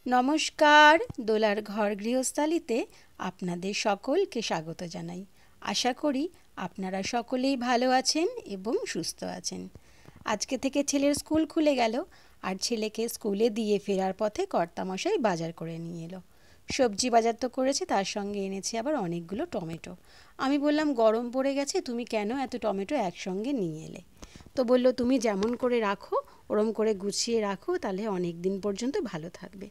নমস্কার, দোলার ঘর গৃহস্থালিতে আপনাদের সকলকে স্বাগত জানাই। আশা করি আপনারা সকলেই ভালো আছেন এবং সুস্থ আছেন। আজকে থেকে ছেলের স্কুল খুলে গেল, আর ছেলেকে স্কুলে দিয়ে ফেরার পথে কর্তামশাই বাজার করে নিয়ে এলো। সবজি বাজার তো করেছে, তার সঙ্গে এনেছে আবার অনেকগুলো টমেটো। আমি বললাম, গরম পড়ে গেছে, তুমি কেন এত টমেটো একসঙ্গে নিয়ে এলে? তো বলল, তুমি যেমন করে রাখো ওরম করে গুছিয়ে রাখো, তাহলে অনেক দিন পর্যন্ত ভালো থাকবে।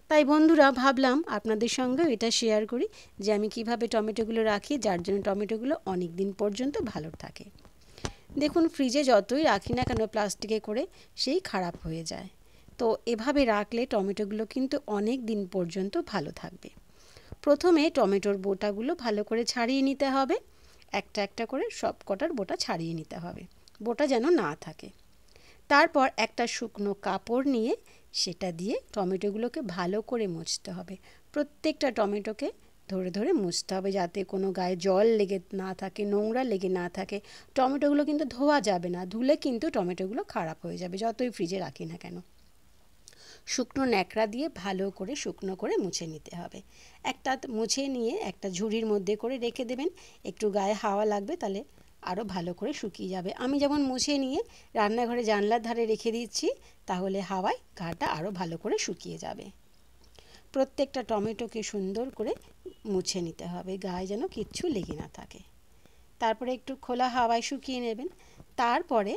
তাই বন্ধুরা, ভাবলাম আপনাদের সঙ্গেও এটা শেয়ার করি যে আমি কিভাবে টমেটোগুলো রাখি, যার জন্য টমেটোগুলো অনেক দিন পর্যন্ত ভালো থাকে। দেখুন, ফ্রিজে যতই রাখি না কেন প্লাস্টিকে করে, সেই খারাপ হয়ে যায়। তো এভাবে রাখলে টমেটোগুলো কিন্তু অনেক দিন পর্যন্ত ভালো থাকবে। প্রথমে টমেটোর বোটাগুলো ভালো করে ছাড়িয়ে নিতে হবে। একটা একটা করে সব কটার বোটা ছাড়িয়ে নিতে হবে, বোটা যেন না থাকে। তারপর একটা শুকনো কাপড় নিয়ে সেটা দিয়ে টমেটোগুলোকে ভালো করে মুছতে হবে। প্রত্যেকটা টমেটোকে ধরে ধরে মুছতে হবে, যাতে কোনো গায়ে জল লেগে না থাকে, নোংরা লেগে না থাকে। টমেটোগুলো কিন্তু ধোয়া যাবে না, ধুলে কিন্তু টমেটোগুলো খারাপ হয়ে যাবে, যতই ফ্রিজে রাখি না কেন। শুকনো ন্যাকড়া দিয়ে ভালো করে শুকনো করে মুছে নিতে হবে। একটা মুছে নিয়ে একটা ঝুড়ির মধ্যে করে রেখে দেবেন। একটু গায়ে হাওয়া লাগবে, তাহলে আরও ভালো করে শুকিয়ে যাবে। আমি যেমন মুছে নিয়ে রান্নাঘরে জানলার ধারে রেখে দিচ্ছি, তাহলে হাওয়ায় গাটা আরও ভালো করে শুকিয়ে যাবে। প্রত্যেকটা টমেটোকে সুন্দর করে মুছে নিতে হবে, গায়ে যেন কিচ্ছু লেগে না থাকে। তারপরে একটু খোলা হাওয়ায় শুকিয়ে নেবেন। তারপরে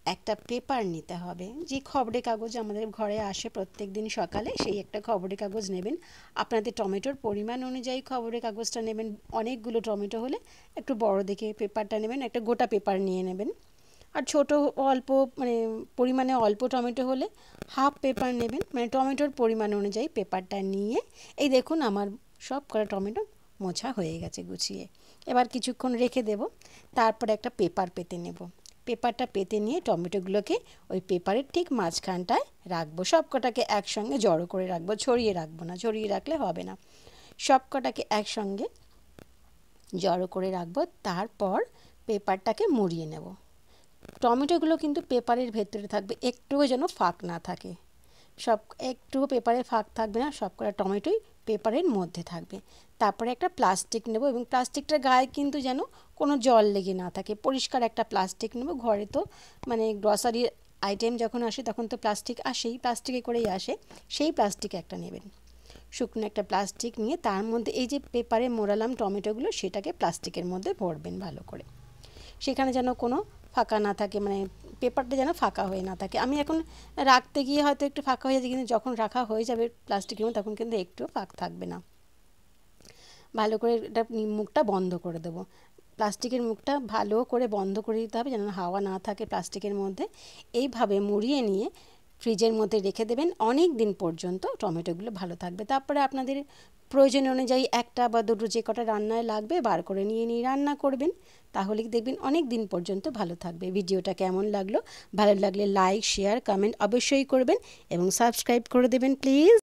একটা পেপার নিতে হবে, যে খবরে কাগজ আমাদের ঘরে আসে প্রত্যেক দিন সকালে, সেই একটা খবরে কাগজ নেবেন। আপনাদের টমেটোর পরিমাণ অনুযায়ী খবরে কাগজটা নেবেন। অনেকগুলো টমেটো হলে একটু বড় দেখে পেপারটা নেবেন, একটা গোটা পেপার নিয়ে নেবেন। আর ছোট অল্প পরিমাণে অল্প টমেটো হলে হাফ পেপার নেবেন, মানে টমেটোর পরিমাণ অনুযায়ী পেপারটা নিয়ে। এই দেখুন, আমার সব কটা টমেটো মোছা হয়ে গেছে গুছিয়ে। এবার কিছুক্ষণ রেখে দেব। তারপর একটা পেপার পেতে নেব। পেপারটা পেতে নিয়ে টমেটোগুলোকে ওই পেপারের ঠিক মাঝখানটায় রাখবো। সব কটাকে একসঙ্গে জড়ো করে রাখবো, ছড়িয়ে রাখবো না, ছড়িয়ে রাখলে হবে না। সব কটাকে একসঙ্গে জড়ো করে রাখবো। তারপর পেপারটাকে মুড়িয়ে নেব। টমেটোগুলো কিন্তু পেপারের ভেতরে থাকবে, একটুও যেন ফাঁক না থাকে। একটুও পেপারে ফাঁক থাকবে না, সব কটা টমেটোই পেপারের মধ্যে থাকবে। তারপরে একটা প্লাস্টিক নেব, এবং প্লাস্টিকটার গায়ে কিন্তু যেন কোনো জল লেগে না থাকে। পরিষ্কার একটা প্লাস্টিক নেব। ঘরে তো গ্রসারি আইটেম যখন আসে তখন তো প্লাস্টিক আসেই, প্লাস্টিকে করেই আসে, সেই প্লাস্টিক একটা নেবেন। শুকনো একটা প্লাস্টিক নিয়ে তার মধ্যে এই যে পেপারে মোড়ালাম টমেটোগুলো, সেটাকে প্লাস্টিকের মধ্যে ভরবেন ভালো করে। সেখানে যেন কোনো ফাঁকা না থাকে, পেপারটা যেন ফাঁকা হয়ে না থাকে। আমি এখন রাখতে গিয়ে হয়তো একটু ফাঁকা হয়ে যাচ্ছে, কিন্তু যখন রাখা হয়ে যাবে প্লাস্টিকের মধ্যে, তখন কিন্তু একটুও ফাঁক থাকবে না। ভালো করে এটা মুখটা বন্ধ করে দেবো। প্লাস্টিকের মুখটা ভালো করে বন্ধ করে দিতে হবে, যেন হাওয়া না থাকে প্লাস্টিকের মধ্যে। এইভাবে মুড়িয়ে নিয়ে ফ্রিজের মধ্যে রেখে দেবেন, অনেক দিন পর্যন্ত টমেটোগুলো ভালো থাকবে। তারপরে আপনাদের প্রয়োজন অনুযায়ী একটা বা দুটো যে কটা রান্নায় লাগবে বার করে নিয়ে রান্না করবেন, তাহলে দেখবেন অনেক দিন পর্যন্ত ভালো থাকবে। ভিডিওটা কেমন লাগলো? ভালো লাগলে লাইক, শেয়ার, কমেন্ট অবশ্যই করবেন এবং সাবস্ক্রাইব করে দেবেন প্লিজ।